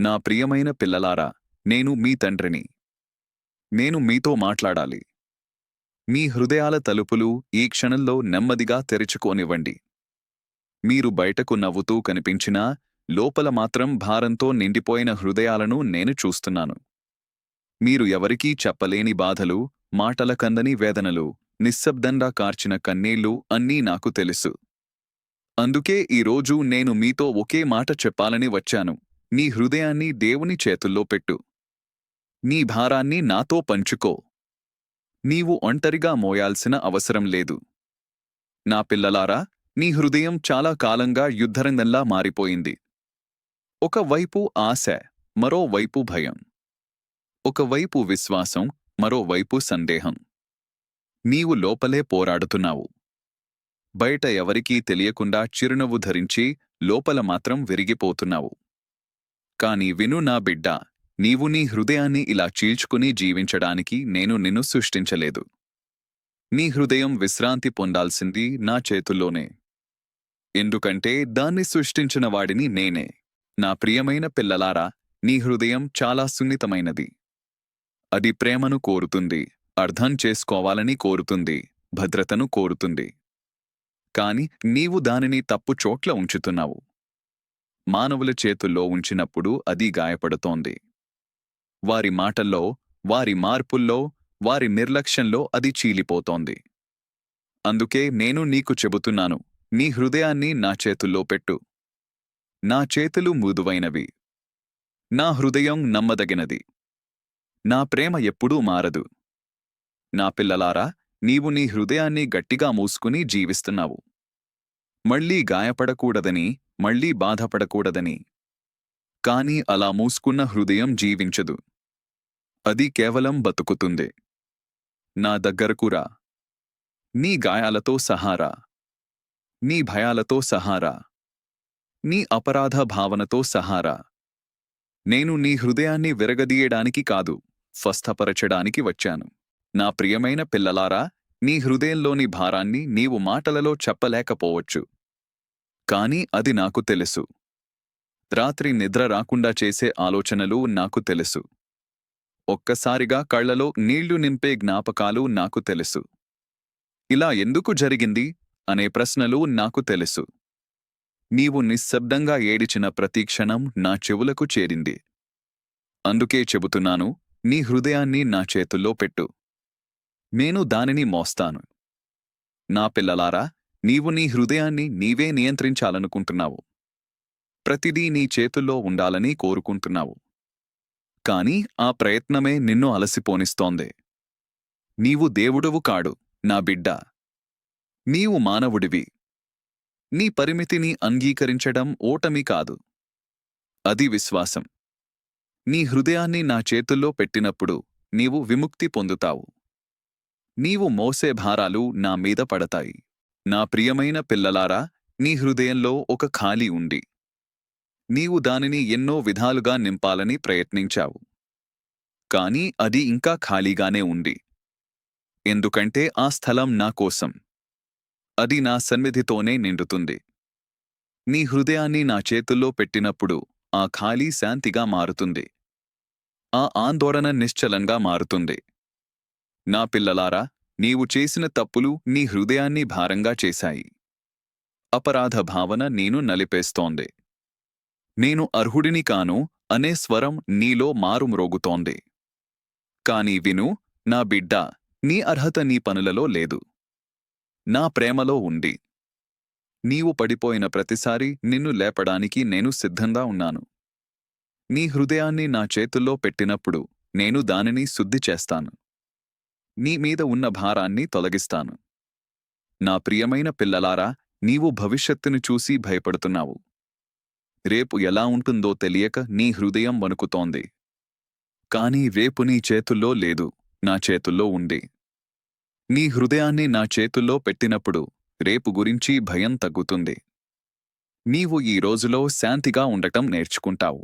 నా ప్రియమైన పిల్లలారా, నేను మీ తండ్రిని. నేను మీతో మాట్లాడాలి. మీ హృదయాల తలుపులు ఈ క్షణంలో నెమ్మదిగా తెరుచుకోనివ్వండి. మీరు బయటకు నవ్వుతూ కనిపించినా, లోపల మాత్రం భారంతో నిండిపోయిన హృదయాలను నేను చూస్తున్నాను. మీరు ఎవరికీ చెప్పలేని బాధలు, మాటల కందని వేదనలు, నిశ్శబ్దంగా కార్చిన కన్నీళ్లు అన్నీ నాకు తెలుసు. అందుకే ఈరోజు నేను మీతో ఒకే మాట చెప్పాలని వచ్చాను. నీ హృదయాన్ని దేవుని చేతుల్లో పెట్టు. నీ భారాన్ని నాతో పంచుకో. నీవు ఒంటరిగా మోయాల్సిన అవసరం లేదు. నా పిల్లలారా, నీ హృదయం చాలా కాలంగా యుద్ధరంగంలా మారిపోయింది. ఒకవైపు ఆశ, మరోవైపు భయం. ఒకవైపు విశ్వాసం, మరోవైపు సందేహం. నీవు లోపలే పోరాడుతున్నావు. బయట ఎవరికీ తెలియకుండా చిరునవ్వు ధరించి లోపల మాత్రం విరిగిపోతున్నావు. కాని విను నా బిడ్డా, నీవు నీ హృదయాన్ని ఇలా చీల్చుకుని జీవించడానికి నేను నిన్ను సృష్టించలేదు. నీ హృదయం విశ్రాంతి పొందాల్సింది నా చేతుల్లోనే. ఎందుకంటే దాన్ని సృష్టించిన వాడిని నేనే. నా ప్రియమైన పిల్లలారా, నీ హృదయం చాలా సున్నితమైనది. అది ప్రేమను కోరుతుంది, అర్థం చేసుకోవాలని కోరుతుంది, భద్రతను కోరుతుంది. కాని నీవు దానిని తప్పు చోట్ల ఉంచుతున్నావు. మానవుల చేతుల్లో ఉంచినప్పుడు అది గాయపడుతోంది. వారి మాటల్లో, వారి మార్పుల్లో, వారి నిర్లక్ష్యంలో అది చీలిపోతోంది. అందుకే నేను నీకు చెబుతున్నాను, నీ హృదయాన్ని నా చేతుల్లో పెట్టు. నా చేతులు మృదువైనవి. నా హృదయం నమ్మదగినది. నా ప్రేమ ఎప్పుడూ మారదు. నా పిల్లలారా, నీవు నీ హృదయాన్ని గట్టిగా మూసుకుని జీవిస్తున్నావు. మళ్లీ గాయపడకూడదని, మళ్లీ బాధపడకూడదని. కాని అలా మూసుకున్న హృదయం జీవించదు. అది కేవలం బతుకుతుంది. నా దగ్గరకు రా. నీ గాయాలతో సహారా. నీ భయాలతో సహారా. నీ అపరాధ భావనతో సహారా. నేను నీ హృదయాన్ని విరగదీయడానికి కాదు, స్వస్థపరచడానికి వచ్చాను. నా ప్రియమైన పిల్లలారా, నీ హృదయంలోని భారాన్ని నీవు మాటలలో చెప్పలేకపోవచ్చు. కాని అది నాకు తెలుసు. రాత్రి నిద్ర రాకుండా చేసే ఆలోచనలు నాకు తెలుసు. ఒక్కసారిగా కళ్లలో నీళ్లు నింపే జ్ఞాపకాలు నాకు తెలుసు. ఇలా ఎందుకు జరిగింది అనే ప్రశ్నలు నాకు తెలుసు. నీవు నిశ్శబ్దంగా ఏడిచిన ప్రతి క్షణం నా చెవులకు చేరింది. అందుకే చెబుతున్నాను, నీ హృదయాన్ని నా చేతుల్లో పెట్టు. నేను దానిని మోస్తాను. నా పిల్లలారా, నీవు నీ హృదయాన్ని నీవే నియంత్రించాలనుకుంటున్నావు. ప్రతిదీ నీ చేతుల్లో ఉండాలని కోరుకుంటున్నావు. కాని ఆ ప్రయత్నమే నిన్ను అలసిపోనిస్తోంది. నీవు దేవుడవు కాడు, నా బిడ్డా. నీవు మానవుడివి. నీ పరిమితిని అంగీకరించడం ఓటమి కాదు. అది విశ్వాసం. నీ హృదయాన్ని నా చేతుల్లో పెట్టినప్పుడు నీవు విముక్తి పొందుతావు. నీవు మోసే భారాలు నా మీద పడతాయి. నా ప్రియమైన పిల్లలారా, నీ హృదయంలో ఒక ఖాళీ ఉంది. నీవు దానిని ఎన్నో విధాలుగా నింపాలని ప్రయత్నించావు. కాని అది ఇంకా ఖాళీగానే ఉంది. ఎందుకంటే ఆ స్థలం నా కోసం. అది నా సన్నిధితోనే నిండుతుంది. నీ హృదయాన్ని నా చేతుల్లో పెట్టినప్పుడు ఆ ఖాళీ శాంతిగా మారుతుంది. ఆ ఆందోళన నిశ్చలంగా మారుతుంది. నా పిల్లలారా, నీవు చేసిన తప్పులు నీ హృదయాన్ని భారంగా చేశాయి. అపరాధ భావన నేను నలిపేస్తోంది. నేను అర్హుడిని కాను అనే స్వరం నీలో మారుమ్రోగుతోంది. కాని విను, నా బిడ్డా, నీ అర్హత నీ పనులలో లేదు. నా ప్రేమలో ఉంది. నీవు పడిపోయిన ప్రతిసారి నిన్ను లేపడానికి నేను సిద్ధంగా ఉన్నాను. నీ హృదయాన్ని నా చేతుల్లో పెట్టినప్పుడు నేను దానిని శుద్ధి చేస్తాను. నీ మీద ఉన్న భారాన్ని తొలగిస్తాను. నా ప్రియమైన పిల్లలారా, నీవు భవిష్యత్తును చూసి భయపడుతున్నావు. రేపు ఎలా ఉంటుందో తెలియక నీ హృదయం వణుకుతోంది. కాని రేపు నీ చేతుల్లో లేదు, నా చేతుల్లో ఉంది. నీ హృదయాన్ని నా చేతుల్లో పెట్టినప్పుడు రేపు గురించి భయం తగ్గుతుంది. నీవు ఈ రోజులో శాంతిగా ఉండటం నేర్చుకుంటావు.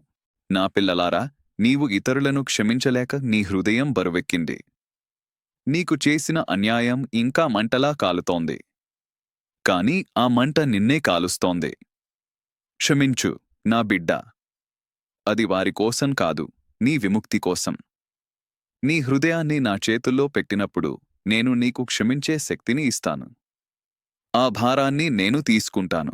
నా పిల్లలారా, నీవు ఇతరులను క్షమించలేక నీ హృదయం బరువెక్కింది. నీకు చేసిన అన్యాయం ఇంకా మంటలా కాలుతోంది. కాని ఆ మంట నిన్నే కాలుస్తోంది. క్షమించు, నా బిడ్డా. అది వారి కోసం కాదు, నీ విముక్తి కోసం. నీ హృదయాన్ని నా చేతుల్లో పెట్టినప్పుడు నేను నీకు క్షమించే శక్తిని ఇస్తాను. ఆ భారాన్ని నేను తీసుకుంటాను.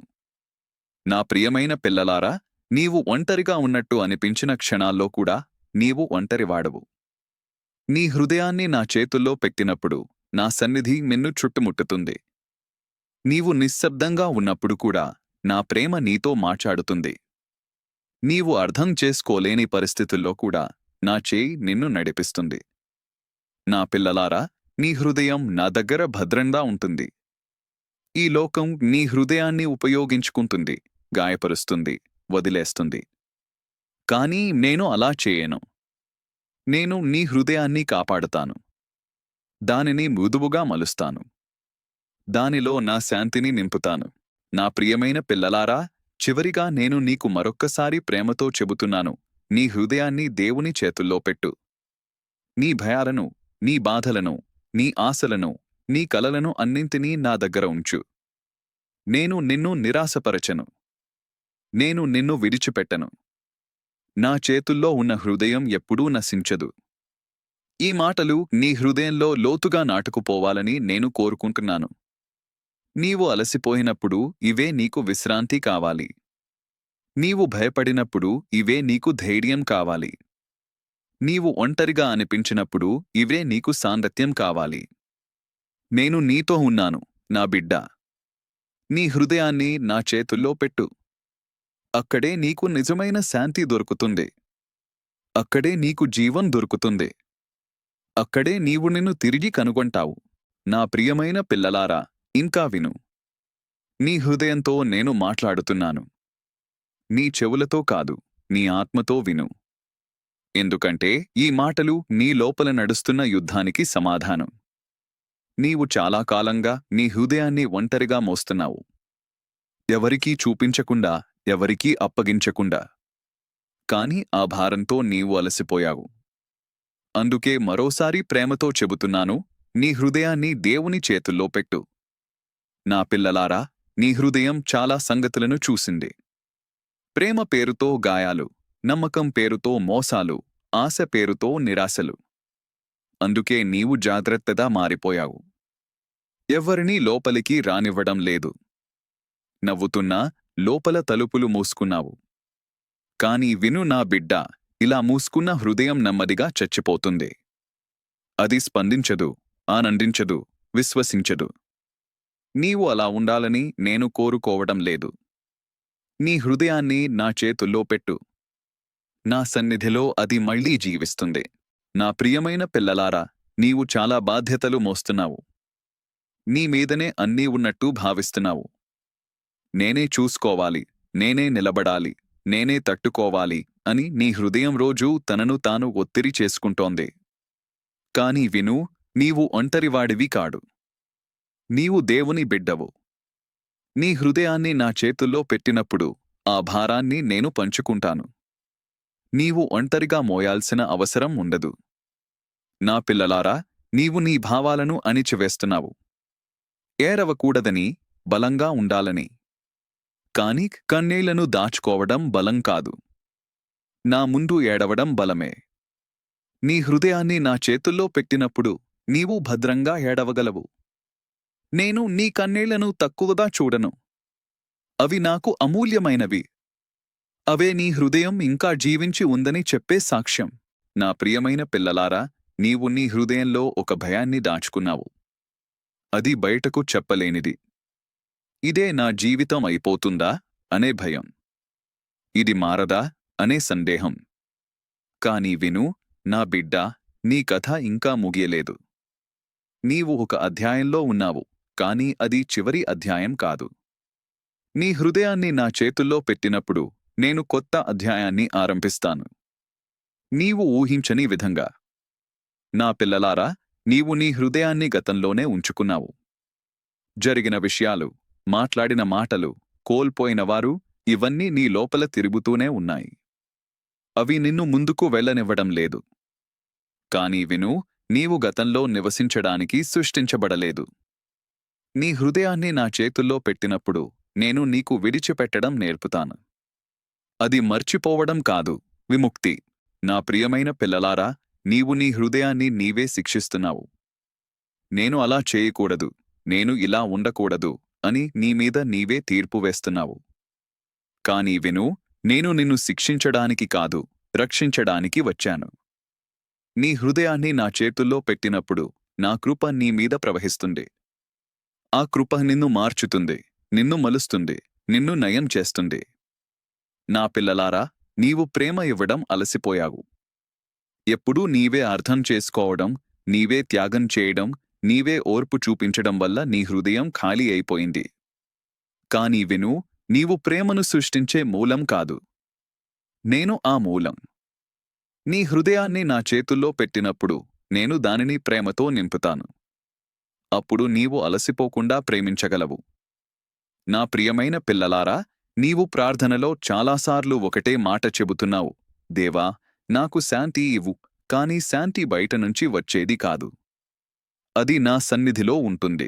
నా ప్రియమైన పిల్లలారా, నీవు ఒంటరిగా ఉన్నట్టు అనిపించిన క్షణాల్లో కూడా నీవు ఒంటరివాడవు. నీ హృదయాన్ని నా చేతుల్లో పెట్టినప్పుడు నా సన్నిధి నిన్ను చుట్టుముట్టుతుంది. నీవు నిశ్శబ్దంగా ఉన్నప్పుడు కూడా నా ప్రేమ నీతో మాట్లాడుతుంది. నీవు అర్థం చేసుకోలేని పరిస్థితుల్లో కూడా నా చేయి నిన్ను నడిపిస్తుంది. నా పిల్లలారా, నీ హృదయం నా దగ్గర భద్రంగా ఉంటుంది. ఈ లోకం నీ హృదయాన్ని ఉపయోగించుకుంటుంది, గాయపరుస్తుంది, వదిలేస్తుంది. కానీ నేను అలా చేయను. నేను నీ హృదయాన్ని కాపాడుతాను. దానిని మృదువుగా మలుస్తాను. దానిలో నా శాంతిని నింపుతాను. నా ప్రియమైన పిల్లలారా, చివరిగా నేను నీకు మరొక్కసారి ప్రేమతో చెబుతున్నాను, నీ హృదయాన్ని దేవుని చేతుల్లో పెట్టు. నీ భయాలను, నీ బాధలను, నీ ఆశలను, నీ కలలను అన్నింటినీ నా దగ్గర ఉంచు. నేను నిన్ను నిరాశపరచను. నేను నిన్ను విడిచిపెట్టను. నా చేతుల్లో ఉన్న హృదయం ఎప్పుడూ నశించదు. ఈ మాటలు నీ హృదయంలో లోతుగా నాటుకుపోవాలని నేను కోరుకుంటున్నాను. నీవు అలసిపోయినప్పుడు ఇవే నీకు విశ్రాంతి కావాలి. నీవు భయపడినప్పుడు ఇవే నీకు ధైర్యం కావాలి. నీవు ఒంటరిగా అనిపించినప్పుడు ఇవే నీకు సాంగత్యం కావాలి. నేను నీతో ఉన్నాను, నా బిడ్డా. నీ హృదయాన్ని నా చేతుల్లో పెట్టు. అక్కడే నీకు నిజమైన శాంతి దొరుకుతుంది. అక్కడే నీకు జీవం దొరుకుతుంది. అక్కడే నీవు నిన్ను తిరిగి కనుగొంటావు. నా ప్రియమైన పిల్లలారా, ఇంకా విను. నీ హృదయంతో నేను మాట్లాడుతున్నాను. నీ చెవులతో కాదు, నీ ఆత్మతో విను. ఎందుకంటే ఈ మాటలు నీ లోపల నడుస్తున్న యుద్ధానికి సమాధానం. నీవు చాలా కాలంగా నీ హృదయాన్ని ఒంటరిగా మోస్తున్నావు. ఎవరికీ చూపించకుండా, ఎవరికీ అప్పగించకుండా. కాని ఆ భారంతో నీవు అలసిపోయావు. అందుకే మరోసారి ప్రేమతో చెబుతున్నాను, నీ హృదయాన్ని దేవుని చేతుల్లో పెట్టు. నా పిల్లలారా, నీ హృదయం చాలా సంగతులను చూసింది. ప్రేమ పేరుతో గాయాలు, నమ్మకం పేరుతో మోసాలు, ఆశ పేరుతో నిరాశలు. అందుకే నీవు జాగ్రత్తగా మారిపోయావు. ఎవ్వరినీ లోపలికి రానివ్వడం లేదు. నవ్వుతున్నా లోపల తలుపులు మూసుకున్నావు. కాని విను నా బిడ్డా, ఇలా మూసుకున్న హృదయం నెమ్మదిగా చచ్చిపోతుంది. అది స్పందించదు, ఆనందించదు, విశ్వసించదు. నీవు అలా ఉండాలని నేను కోరుకోవడం లేదు. నీ హృదయాన్ని నా చేతుల్లో పెట్టు. నా సన్నిధిలో అది మళ్లీ జీవిస్తుంది. నా ప్రియమైన పిల్లలారా, నీవు చాలా బాధ్యతలు మోస్తున్నావు. నీ మీదనే అన్నీ ఉన్నట్టు భావిస్తున్నావు. నేనే చూసుకోవాలి, నేనే నిలబడాలి, నేనే తట్టుకోవాలి అని నీ హృదయం రోజూ తనను తాను ఒత్తిడి చేసుకుంటోంది. కాని విను, నీవు ఒంటరివాడివి కాడు. నీవు దేవుని బిడ్డవు. నీ హృదయాన్ని నా చేతుల్లో పెట్టినప్పుడు ఆ భారాన్ని నేను పంచుకుంటాను. నీవు ఒంటరిగా మోయాల్సిన అవసరం ఉండదు. నా పిల్లలారా, నీవు నీ భావాలను అణిచివేస్తున్నావు. ఏరవకూడదని, బలంగా ఉండాలని. కాని కన్నీళ్లను దాచుకోవడం బలం కాదు. నా ముందు ఏడవడం బలమే. నీ హృదయాన్ని నా చేతుల్లో పెట్టినప్పుడు నీవు భద్రంగా ఏడవగలవు. నేను నీ కన్నీళ్లను తక్కువగా చూడను. అవి నాకు అమూల్యమైనవి. అవే నీ హృదయం ఇంకా జీవించి ఉందని చెప్పే సాక్ష్యం. నా ప్రియమైన పిల్లలారా, నీవు నీ హృదయంలో ఒక భయాన్ని దాచుకున్నావు. అది బయటకు చెప్పలేనిది. ఇదే నా జీవితం అయిపోతుందా అనే భయం. ఇది మారదా అనే సందేహం. కాని విను, నా బిడ్డా, నీ కథ ఇంకా ముగియలేదు. నీవు ఒక అధ్యాయంలో ఉన్నావు, కాని అది చివరి అధ్యాయం కాదు. నీ హృదయాన్ని నా చేతుల్లో పెట్టినప్పుడు నేను కొత్త అధ్యాయాన్ని ఆరంభిస్తాను. నీవు ఊహించని విధంగా. నా పిల్లలారా, నీవు నీ హృదయాన్ని గతంలోనే ఉంచుకున్నావు. జరిగిన విషయాలు, మాట్లాడిన మాటలు, కోల్పోయినవారు, ఇవన్నీ నీ లోపల తిరుగుతూనే ఉన్నాయి. అవి నిన్ను ముందుకు వెళ్ళనివ్వడం లేదు. కాని విను, నీవు గతంలో నివసించడానికి సృష్టించబడలేదు. నీ హృదయాన్ని నా చేతుల్లో పెట్టినప్పుడు నేను నీకు విడిచిపెట్టడం నేర్పుతాను. అది మర్చిపోవడం కాదు, విముక్తి. నా ప్రియమైన పిల్లలారా, నీవు నీ హృదయాన్ని నీవే శిక్షిస్తున్నావు. నేను అలా చేయకూడదు, నేను ఇలా ఉండకూడదు అని నీమీద నీవే తీర్పు వేస్తున్నావు. కాని విను, నేను నిన్ను శిక్షించడానికి కాదు, రక్షించడానికి వచ్చాను. నీ హృదయాన్ని నా చేతుల్లో పెట్టినప్పుడు నా కృప నీమీద ప్రవహిస్తుంది. ఆ కృప నిన్ను మార్చుతుంది, నిన్ను మలుస్తుంది, నిన్ను నయం చేస్తుంది. నా పిల్లలారా, నీవు ప్రేమ ఇవ్వడం అలసిపోయావు. ఎప్పుడూ నీవే అర్థం చేసుకోవడం, నీవే త్యాగం చేయడం, నీవే ఓర్పు చూపించడం వల్ల నీ హృదయం ఖాళీ అయిపోయింది. కాని విను, నీవు ప్రేమను సృష్టించే మూలం కాదు, నేను ఆ మూలం. నీ హృదయాన్ని నా చేతుల్లో పెట్టినప్పుడు నేను దానిని ప్రేమతో నింపుతాను. అప్పుడు నీవు అలసిపోకుండా ప్రేమించగలవు. నా ప్రియమైన పిల్లలారా, నీవు ప్రార్థనలో చాలాసార్లు ఒకటే మాట చెబుతున్నావు, దేవా, నాకు శాంతి ఇవ్వు. కాని శాంతి బయట నుంచి వచ్చేది కాదు, అది నా సన్నిధిలో ఉంటుంది.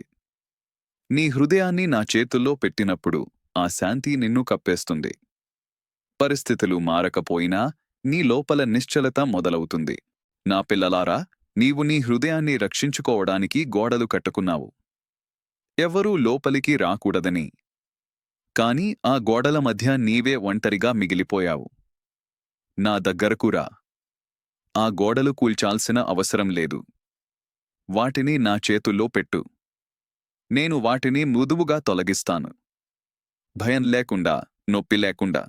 నీ హృదయాన్ని నా చేతుల్లో పెట్టినప్పుడు ఆ శాంతి నిన్ను కప్పేస్తుంది. పరిస్థితులు మారకపోయినా నీ లోపల నిశ్చలత మొదలవుతుంది. నా పిల్లలారా, నీవు నీ హృదయాన్ని రక్షించుకోవడానికి గోడలు కట్టుకున్నావు, ఎవ్వరూ లోపలికి రాకూడదని. కాని ఆ గోడల మధ్య నీవే ఒంటరిగా మిగిలిపోయావు. నా దగ్గరకు రా. ఆ గోడలు కూల్చాల్సిన అవసరం లేదు. వాటిని నా చేతుల్లో పెట్టు. నేను వాటిని మృదువుగా తొలగిస్తాను, భయం లేకుండా, నొప్పి లేకుండా.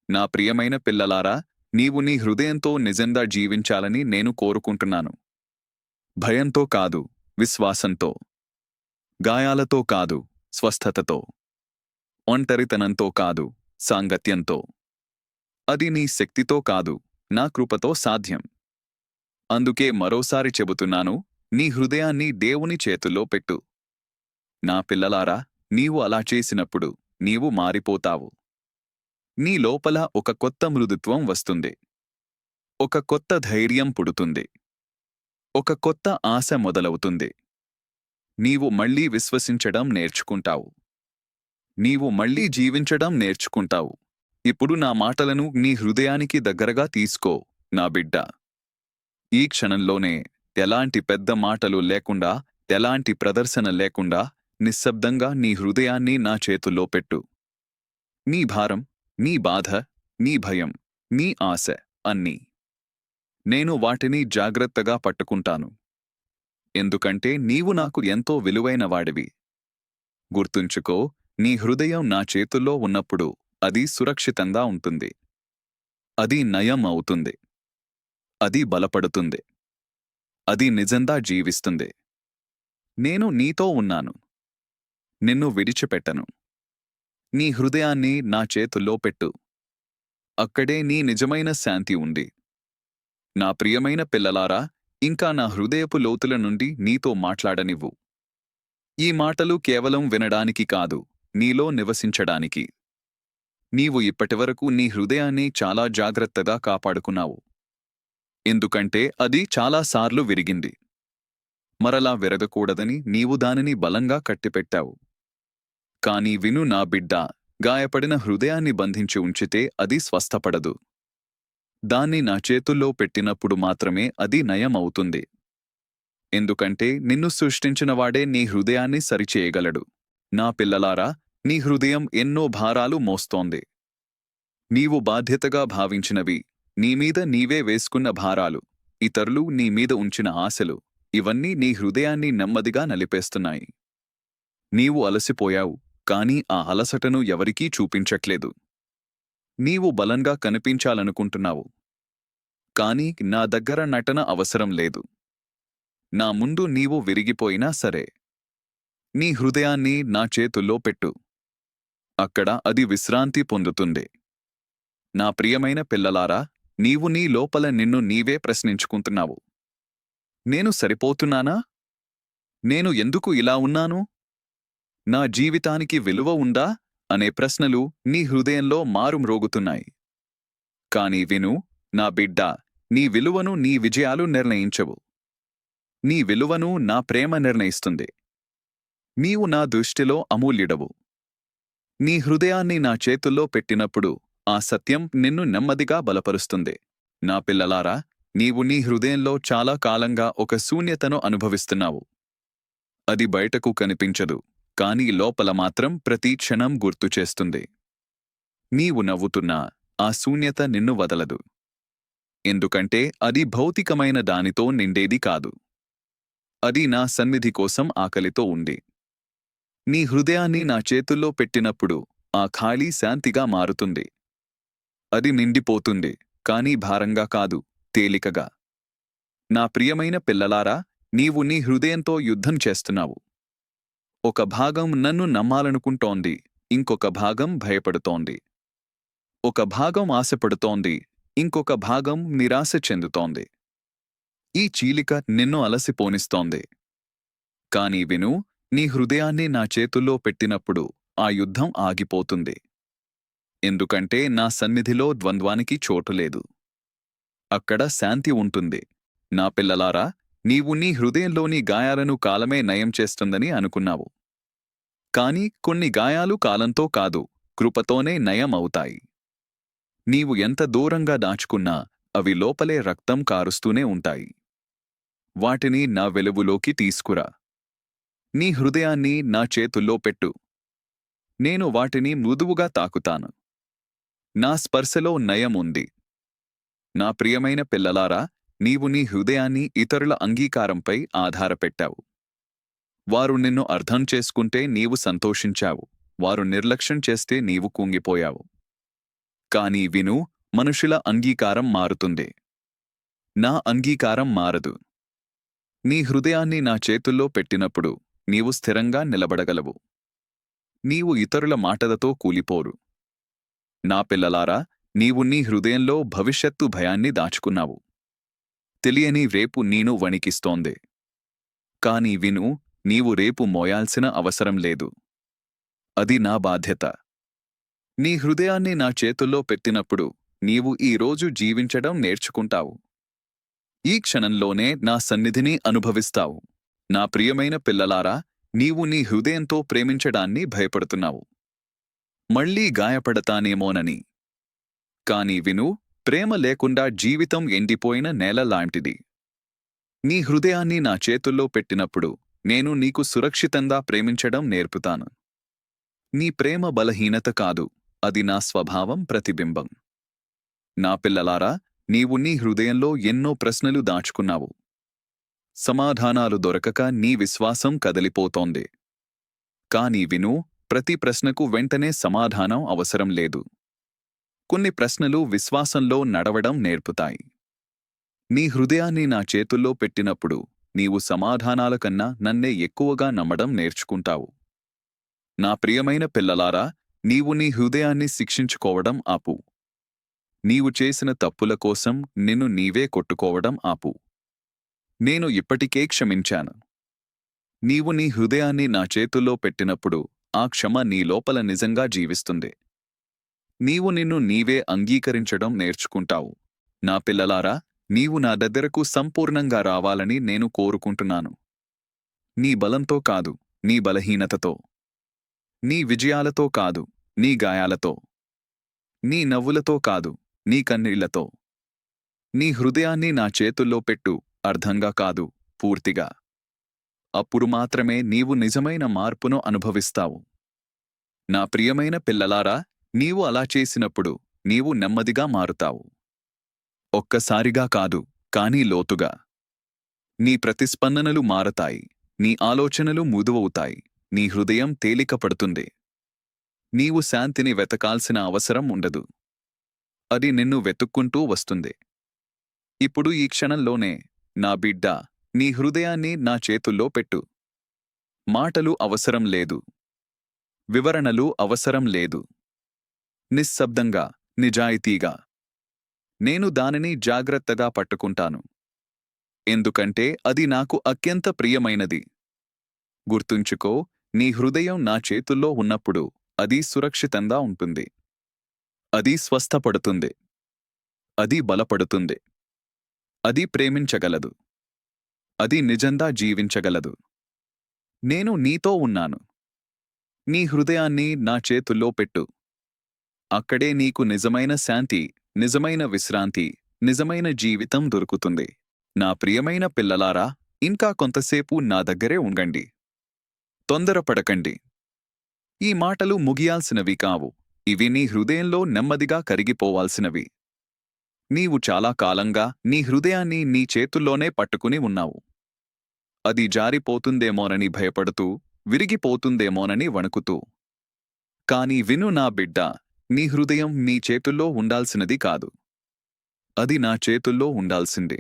నా ప్రియమైన పిల్లలారా, నీవు నీ హృదయంతో నిజంగా జీవించాలని నేను కోరుకుంటున్నాను. భయంతో కాదు, విశ్వాసంతో. గాయాలతో కాదు, స్వస్థతతో. ఒంటరితనంతో కాదు, సాంగత్యంతో. అది నీ శక్తితో కాదు, నా కృపతో సాధ్యం. అందుకే మరోసారి చెబుతున్నాను, నీ హృదయాన్ని దేవుని చేతుల్లో పెట్టు. నా పిల్లలారా, నీవు అలా చేసినప్పుడు నీవు మారిపోతావు. నీ లోపల ఒక కొత్త మృదుత్వం వస్తుంది, ఒక కొత్త ధైర్యం పుడుతుంది, ఒక కొత్త ఆశ మొదలవుతుంది. నీవు మళ్ళీ విశ్వసించడం నేర్చుకుంటావు, నీవు మళ్ళీ జీవించడం నేర్చుకుంటావు. ఇప్పుడు నా మాటలను నీ హృదయానికి దగ్గరగా తీసుకో, నా బిడ్డ. ఈ క్షణంలోనే, ఎలాంటి పెద్ద మాటలు లేకుండా, ఎలాంటి ప్రదర్శన లేకుండా, నిశ్శబ్దంగా నీ హృదయాన్ని నా చేతుల్లో పెట్టు. నీ భారం, నీ బాధ, నీ భయం, నీ ఆశ అన్నీ. నేను వాటిని జాగ్రత్తగా పట్టుకుంటాను. ఎందుకంటే నీవు నాకు ఎంతో విలువైనవాడివి. గుర్తుంచుకో, నీ హృదయం నా చేతుల్లో ఉన్నప్పుడు అది సురక్షితంగా ఉంటుంది. అది నయం అవుతుంది. అది బలపడుతుంది. అది నిజంగా జీవిస్తుంది. నేను నీతో ఉన్నాను. నిన్ను విడిచిపెట్టను. నీ హృదయాన్ని నా చేతుల్లో పెట్టు. అక్కడే నీ నిజమైన శాంతి ఉంది. నా ప్రియమైన పిల్లలారా, ఇంకా నా హృదయపు లోతుల నుండి నీతో మాట్లాడనివ్వు. ఈ మాటలు కేవలం వినడానికి కాదు, నీలో నివసించడానికి. నీవు ఇప్పటివరకు నీ హృదయాన్ని చాలా జాగ్రత్తగా కాపాడుకున్నావు. ఎందుకంటే అది చాలాసార్లు విరిగింది. మరలా విరగకూడదని నీవు దానిని బలంగా కట్టిపెట్టావు. కాని విను నా బిడ్డా, గాయపడిన హృదయాన్ని బంధించి ఉంచితే అది స్వస్థపడదు. దాన్ని నా చేతుల్లో పెట్టినప్పుడు మాత్రమే అది నయం అవుతుంది. ఎందుకంటే నిన్ను సృష్టించినవాడే నీ హృదయాన్ని సరిచేయగలడు. నా పిల్లలారా, నీ హృదయం ఎన్నో భారాలు మోస్తోంది. నీవు బాధ్యతగా భావించినవి, నీమీద నీవే వేసుకున్న భారాలు, ఇతరులు నీమీద ఉంచిన ఆశలు, ఇవన్నీ నీ హృదయాన్ని నెమ్మదిగా నలిపేస్తున్నాయి. నీవు అలసిపోయావు, కాని ఆ అలసటను ఎవరికీ చూపించట్లేదు. నీవు బలంగా కనిపించాలనుకుంటున్నావు, కాని నా దగ్గర నటన అవసరం లేదు. నా ముందు నీవు విరిగిపోయినా సరే, నీ హృదయాన్ని నా చేతుల్లో పెట్టు. అక్కడ అది విశ్రాంతి పొందుతుంది. నా ప్రియమైన పిల్లలారా, నీవు నీ లోపల నిన్ను నీవే ప్రశ్నించుకుంటున్నావు. నేను సరిపోతున్నానా? నేను ఎందుకు ఇలా ఉన్నాను? నా జీవితానికి విలువ ఉందా అనే ప్రశ్నలు నీ హృదయంలో మారుమ్రోగుతున్నాయి. కాని విను, నా బిడ్డా, నీ విలువను నీ విజయాలు నిర్ణయించవు. నీ విలువను నా ప్రేమ నిర్ణయిస్తుంది. నీవు నా దృష్టిలో అమూల్యుడవు. నీ హృదయాన్ని నా చేతుల్లో పెట్టినప్పుడు ఆ సత్యం నిన్ను నెమ్మదిగా బలపరుస్తుంది. నా పిల్లలారా, నీవు నీ హృదయంలో చాలా కాలంగా ఒక శూన్యతను అనుభవిస్తున్నావు. అది బయటకు కనిపించదు, కానీ లోపల మాత్రం ప్రతి క్షణం గుర్తుచేస్తుంది. నీవు నవ్వుతున్నా ఆ శూన్యత నిన్ను వదలదు. ఎందుకంటే అది భౌతికమైన దానితో నిండేది కాదు. అది నా సన్నిధి కోసం ఆకలితో ఉంది. నీ హృదయాన్ని నా చేతుల్లో పెట్టినప్పుడు ఆ ఖాళీ శాంతిగా మారుతుంది. అది నిండిపోతుంది, కానీ భారంగా కాదు, తేలికగా. నా ప్రియమైన పిల్లలారా, నీవు నీ హృదయంతో యుద్ధం చేస్తున్నావు. ఒక భాగం నన్ను నమ్మాలనుకుంటోంది, ఇంకొక భాగం భయపడుతోంది. ఒక భాగం ఆశపడుతోంది, ఇంకొక భాగం నిరాశ చెందుతోంది. ఈ చీలిక నిన్ను అలసిపోనిస్తోంది. కాని విను, నీ హృదయాన్ని నా చేతుల్లో పెట్టినప్పుడు ఆ యుద్ధం ఆగిపోతుంది. ఎందుకంటే నా సన్నిధిలో ద్వంద్వానికి చోటులేదు. అక్కడ శాంతి ఉంటుంది. నా పిల్లలారా, నీవు నీ హృదయంలోని గాయాలను కాలమే నయం చేస్తుందని అనుకున్నావు. కాని కొన్ని గాయాలు కాలంతో కాదు, కృపతోనే నయం అవుతాయి. నీవు ఎంత దూరంగా దాచుకున్నా అవి లోపలే రక్తం కారుస్తూనే ఉంటాయి. వాటిని నా వెలుగులోకి తీసుకురా. నీ హృదయాన్ని నా చేతుల్లో పెట్టు. నేను వాటిని మృదువుగా తాకుతాను. నా స్పర్శలో నయం ఉంది. నా ప్రియమైన పిల్లలారా, నీవు నీ హృదయాన్ని ఇతరుల అంగీకారంపై ఆధారపెట్టావు. వారు నిన్ను అర్థం చేసుకుంటే నీవు సంతోషించావు, వారు నిర్లక్ష్యం చేస్తే నీవు కుంగిపోయావు. కానీ విను, మనుషుల అంగీకారం మారుతుంది. నా అంగీకారం మారదు. నీ హృదయాన్ని నా చేతుల్లో పెట్టినప్పుడు నీవు స్థిరంగా నిలబడగలవు. నీవు ఇతరుల మాటలతో కూలిపోరు. నా పిల్లలారా, నీవు నీ హృదయంలో భవిష్యత్తు భయాన్ని దాచుకున్నావు. తెలియని రేపు నీను వణికిస్తోంది. కాని విను, నీవు రేపు మోయాల్సిన అవసరం లేదు. అది నా బాధ్యత. నీ హృదయాన్ని నా చేతుల్లో పెట్టినప్పుడు నీవు ఈ రోజు జీవించడం నేర్చుకుంటావు. ఈ క్షణంలోనే నా సన్నిధిని అనుభవిస్తావు. నా ప్రియమైన పిల్లలారా, నీవు నీ హృదయంతో ప్రేమించడాన్ని భయపడుతున్నావు. మళ్ళీ గాయపడతానేమోనని. కాని విను, ప్రేమ లేకుండా జీవితం ఎండిపోయిన నేల లాంటిది. నీ హృదయాన్ని నా చేతుల్లో పెట్టినప్పుడు నేను నీకు సురక్షితంగా ప్రేమించడం నేర్పుతాను. నీ ప్రేమ బలహీనత కాదు, అది నా స్వభావం ప్రతిబింబం. నా పిల్లలారా, నీవు నీ హృదయంలో ఎన్నో ప్రశ్నలు దాచుకున్నావు. సమాధానాలు దొరకక నీ విశ్వాసం కదిలిపోతోంది. కాని విను, ప్రతి ప్రశ్నకు వెంటనే సమాధానం అవసరం లేదు. కొన్ని ప్రశ్నలు విశ్వాసంలో నడవడం నేర్పుతాయి. నీ హృదయాన్ని నా చేతుల్లో పెట్టినప్పుడు నీవు సమాధానాల కన్నా నన్నే ఎక్కువగా నమ్మడం నేర్చుకుంటావు. నా ప్రియమైన పిల్లలారా, నీవు నీ హృదయాన్ని శిక్షించుకోవడం ఆపు. నీవు చేసిన తప్పుల కోసం నిన్ను నీవే కొట్టుకోవడం ఆపు. నేను ఇప్పటికే క్షమించాను. నీవు నీ హృదయాన్ని నా చేతుల్లో పెట్టినప్పుడు ఆ క్షమ నీ లోపల నిజంగా జీవిస్తుంది. నీవు నిన్ను నీవే అంగీకరించడం నేర్చుకుంటావు. నా పిల్లలారా, నీవు నా దగ్గరకు సంపూర్ణంగా రావాలని నేను కోరుకుంటున్నాను. నీ బలంతో కాదు, నీ బలహీనతతో. నీ విజయాలతో కాదు, నీ గాయాలతో. నీ నవ్వులతో కాదు, నీ కన్నీళ్లతో. నీ హృదయాన్ని నా చేతుల్లో పెట్టు, అర్థంగా కాదు, పూర్తిగా. అప్పుడు మాత్రమే నీవు నిజమైన మార్పును అనుభవిస్తావు. నా ప్రియమైన పిల్లలారా, నీవు అలా చేసినప్పుడు నీవు నెమ్మదిగా మారుతావు. ఒక్కసారిగా కాదు, కానీ లోతుగా. నీ ప్రతిస్పందనలు మారతాయి, నీ ఆలోచనలు మృదువవుతాయి, నీ హృదయం తేలికపడుతుంది. నీవు శాంతిని వెతకాల్సిన అవసరం ఉండదు. అది నిన్ను వెతుక్కుంటూ వస్తుంది. ఇప్పుడు ఈ క్షణంలోనే, నా బిడ్డా, నీ హృదయాన్ని నా చేతుల్లో పెట్టు. మాటలు అవసరం లేదు. వివరణలు అవసరం లేదు. నిశ్శబ్దంగా, నిజాయితీగా. నేను దానిని జాగ్రత్తగా పట్టుకుంటాను. ఎందుకంటే అది నాకు అత్యంత ప్రియమైనది. గుర్తుంచుకో, నీ హృదయం నా చేతుల్లో ఉన్నప్పుడు అది సురక్షితంగా ఉంటుంది. అది స్వస్థపడుతుంది. అది బలపడుతుంది. అది ప్రేమించగలదు. అది నిజంగా జీవించగలదు. నేను నీతో ఉన్నాను. నీ హృదయాన్ని నా చేతుల్లో పెట్టు. అక్కడే నీకు నిజమైన శాంతి, నిజమైన విశ్రాంతి, నిజమైన జీవితం దొరుకుతుంది. నా ప్రియమైన పిల్లలారా, ఇంకా కొంతసేపు నా దగ్గరే ఉండండి. తొందరపడకండి. ఈ మాటలు ముగియాల్సినవి కావు. ఇవి నీ హృదయంలో నెమ్మదిగా కరిగిపోవాల్సినవి. నీవు చాలా కాలంగా నీ హృదయాన్ని నీ చేతుల్లోనే పట్టుకుని ఉన్నావు. అది జారిపోతుందేమోనని భయపడుతూ, విరిగిపోతుందేమోనని వణుకుతూ. కాని విను నా బిడ్డ, నీ హృదయం నీ చేతుల్లో ఉండాల్సినది కాదు. అది నా చేతుల్లో ఉండాల్సిందే.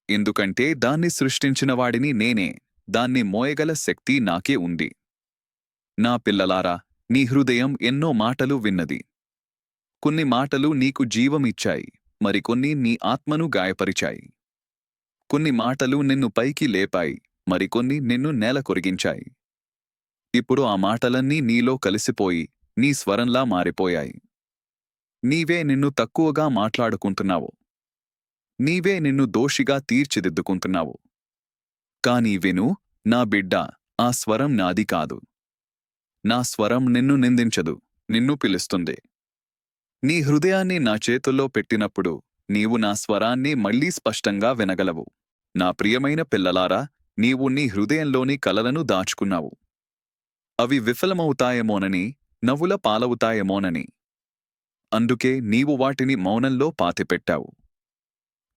ఎందుకంటే దాన్ని సృష్టించినవాడిని నేనే, దాన్ని మోయగల శక్తి నాకే ఉంది. నా పిల్లలారా, నీ హృదయం ఎన్నో మాటలు విన్నది. కొన్ని మాటలు నీకు జీవమిచ్చాయి, మరికొన్ని నీ ఆత్మను గాయపరిచాయి. కొన్ని మాటలు నిన్ను పైకి లేపాయి, మరికొన్ని నిన్ను నేల కొరిగించాయి. ఇప్పుడు ఆ మాటలన్నీ నీలో కలిసిపోయి నీ స్వరంలా మారిపోయాయి. నీవే నిన్ను తక్కువగా మాట్లాడుకుంటున్నావు. నీవే నిన్ను దోషిగా తీర్చిదిద్దుకుంటున్నావు. కాని విను, నా బిడ్డ, ఆ స్వరం నాది కాదు. నా స్వరం నిన్ను నిందించదు, నిన్ను పిలుస్తుంది. నీ హృదయాన్ని నా చేతుల్లో పెట్టినప్పుడు నీవు నా స్వరాన్ని మళ్లీ స్పష్టంగా వినగలవు. నా ప్రియమైన పిల్లలారా, నీవు నీ హృదయంలోని కలలను దాచుకున్నావు. అవి విఫలమవుతాయేమోనని, నవ్వుల పాలవుతాయేమోనని. అందుకే నీవు వాటిని మౌనంలో పాతిపెట్టావు.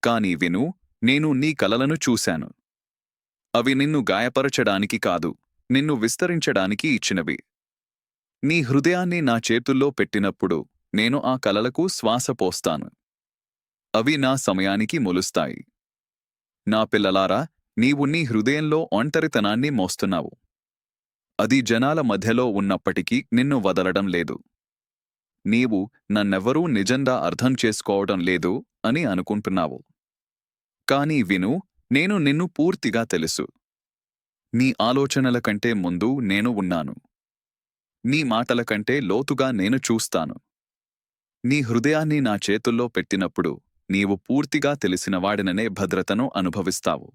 కాని విను, నేను నీ కలలను చూశాను. అవి నిన్ను గాయపరచడానికి కాదు, నిన్ను విస్తరించడానికి ఇచ్చినవి. నీ హృదయాన్ని నా చేతుల్లో పెట్టినప్పుడు నేను ఆ కలలకు శ్వాస పోస్తాను. అవి నా సమయానికి మొలుస్తాయి. నా పిల్లలారా, నీవు నీ హృదయంలో ఒంటరితనాన్ని మోస్తున్నావు. అది జనాల మధ్యలో ఉన్నప్పటికీ నిన్ను వదలడం లేదు. నీవు నన్నెవరూ నిజంగా అర్థం చేసుకోవడం లేదు అని అనుకుంటున్నావు. కాని విను, నేను నిన్ను పూర్తిగా తెలుసు. నీ ఆలోచనల కంటే ముందు నేను ఉన్నాను. నీ మాటల కంటే లోతుగా నేను చూస్తాను. నీ హృదయాన్ని నా చేతుల్లో పెట్టినప్పుడు నీవు పూర్తిగా తెలిసినవాడిననే భద్రతను అనుభవిస్తావు.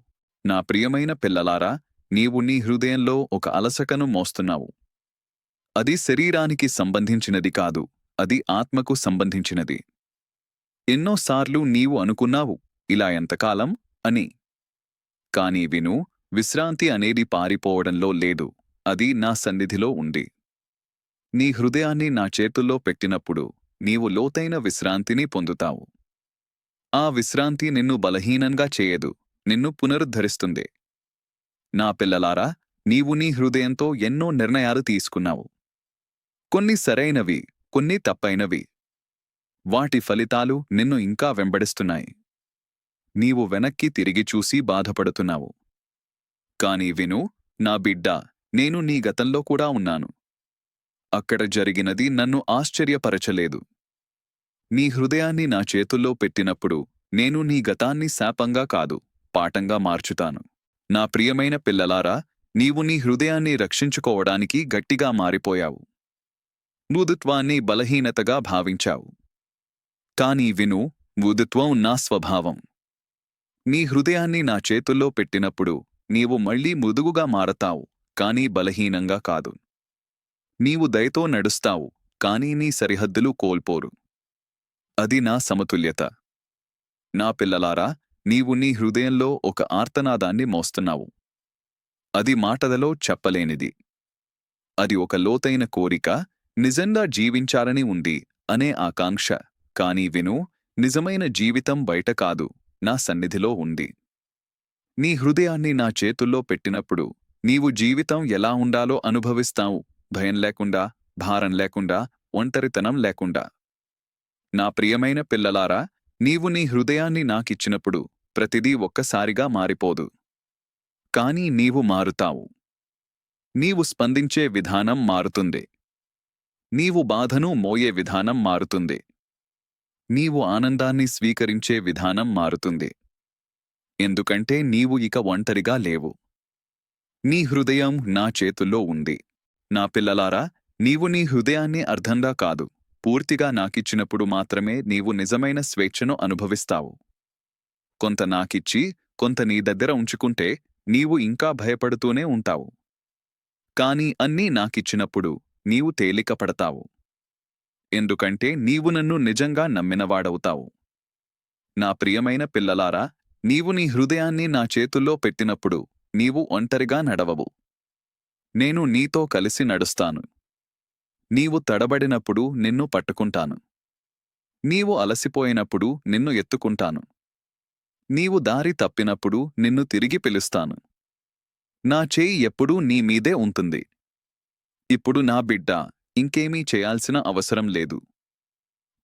నా ప్రియమైన పిల్లలారా, నీవు నీ హృదయంలో ఒక అలసకను మోస్తున్నావు. అది శరీరానికి సంబంధించినది కాదు, అది ఆత్మకు సంబంధించినది. ఎన్నోసార్లు నీవు అనుకున్నావు, ఇలా ఎంతకాలం అని. కాని విను, విశ్రాంతి అనేది పారిపోవడంలో లేదు, అది నా సన్నిధిలో ఉంది. నీ హృదయాన్ని నా చేతుల్లో పెట్టినప్పుడు నీవు లోతైన విశ్రాంతిని పొందుతావు. ఆ విశ్రాంతి నిన్ను బలహీనంగా చేయదు, నిన్ను పునరుద్ధరిస్తుంది. నా పిల్లలారా, నీవు నీ హృదయంతో ఎన్నో నిర్ణయాలు తీసుకున్నావు. కొన్ని సరైనవి, కొన్ని తప్పైనవి. వాటి ఫలితాలు నిన్ను ఇంకా వెంబడిస్తున్నాయి. నీవు వెనక్కి తిరిగి చూసి బాధపడుతున్నావు. కాని విను, నా బిడ్డ, నేను నీ గతంలో కూడా ఉన్నాను. అక్కడ జరిగినది నన్ను ఆశ్చర్యపరచలేదు. నీ హృదయాన్ని నా చేతుల్లో పెట్టినప్పుడు నేను నీ గతాన్ని శాపంగా కాదు, పాఠంగా మార్చుతాను. నా ప్రియమైన పిల్లలారా, నీవు నీ హృదయాన్ని రక్షించుకోవడానికి గట్టిగా మారిపోయావు. మృదుత్వాన్ని బలహీనతగా భావించావు. కాని విను, మృదుత్వం నా స్వభావం. నీ హృదయాన్ని నా చేతుల్లో పెట్టినప్పుడు నీవు మళ్లీ మృదువుగా మారతావు, కానీ బలహీనంగా కాదు. నీవు దయతో నడుస్తావు, కానీ నీ సరిహద్దులు కోల్పోరు. అది నా సమతుల్యత. నా పిల్లలారా, నీవు నీ హృదయంలో ఒక ఆర్తనాదాన్ని మోస్తున్నావు. అది మాటలలో చెప్పలేనిది. అది ఒక లోతైన కోరిక, నిజంగా జీవించాలని ఉంది అనే ఆకాంక్ష. కాని విను, నిజమైన జీవితం బయట కాదు, నా సన్నిధిలో ఉంది. నీ హృదయాన్ని నా చేతుల్లో పెట్టినప్పుడు నీవు జీవితం ఎలా ఉండాలో అనుభవిస్తావు, భయం లేకుండా, భారం లేకుండా, ఒంటరితనం లేకుండా. నా ప్రియమైన పిల్లలారా, నీవు నీ హృదయాన్ని నాకిచ్చినప్పుడు ప్రతిదీ ఒక్కసారిగా మారిపోదు. కాని నీవు మారుతావు. నీవు స్పందించే విధానం మారుతుంది. నీవు బాధను మోయే విధానం మారుతుంది. నీవు ఆనందాన్ని స్వీకరించే విధానం మారుతుంది. ఎందుకంటే నీవు ఇక ఒంటరిగా లేవు. నీ హృదయం నా చేతుల్లో ఉంది. నా పిల్లలారా, నీవు నీ హృదయాన్ని అర్ధంగా కాదు, పూర్తిగా నాకిచ్చినప్పుడు మాత్రమే నీవు నిజమైన స్వేచ్ఛను అనుభవిస్తావు. కొంత నాకిచ్చి, కొంత నీ దగ్గర ఉంచుకుంటే నీవు ఇంకా భయపడుతూనే ఉంటావు. కాని అన్నీ నాకిచ్చినప్పుడు నీవు తేలికపడతావు. ఎందుకంటే నీవు నన్ను నిజంగా నమ్మినవాడవుతావు. నా ప్రియమైన పిల్లలారా, నీవు నీ హృదయాన్ని నా చేతుల్లో పెట్టినప్పుడు నీవు ఒంటరిగా నడవవు. నేను నీతో కలిసి నడుస్తాను. నీవు తడబడినప్పుడు నిన్ను పట్టుకుంటాను. నీవు అలసిపోయినప్పుడు నిన్ను ఎత్తుకుంటాను. నీవు దారి తప్పినప్పుడు నిన్ను తిరిగి పిలుస్తాను. నా చేయి ఎప్పుడూ నీ మీదే ఉంటుంది. ఇప్పుడు నా బిడ్డ, ఇంకేమీ చేయాల్సిన అవసరం లేదు.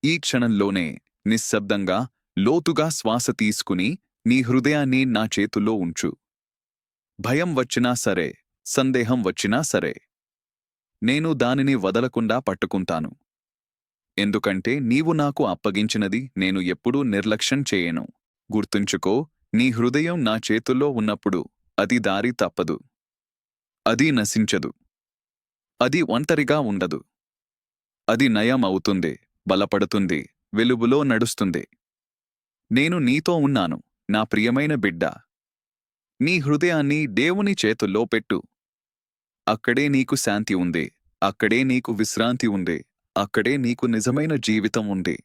ఈ క్షణంలోనే నిశ్శబ్దంగా లోతుగా శ్వాస తీసుకుని నీ హృదయాన్ని నా చేతుల్లో ఉంచు. భయం వచ్చినా సరే, సందేహం వచ్చినా సరే, నేను దానిని వదలకుండా పట్టుకుంటాను. ఎందుకంటే నీవు నాకు అప్పగించినది నేను ఎప్పుడూ నిర్లక్ష్యం చేయను. గుర్తుంచుకో, నీ హృదయం నా చేతుల్లో ఉన్నప్పుడు అది దారి తప్పదు. అది నశించదు. అది ఒంటరిగా ఉండదు. అది నయం అవుతుంది, బలపడుతుంది, వెలుగులో నడుస్తుంది. నేను నీతో ఉన్నాను, నా ప్రియమైన బిడ్డ. నీ హృదయాన్ని దేవుని చేతుల్లో పెట్టు. అక్కడే నీకు శాంతి ఉంది. అక్కడే నీకు విశ్రాంతి ఉంది. అక్కడే నీకు నిజమైన జీవితం ఉంది.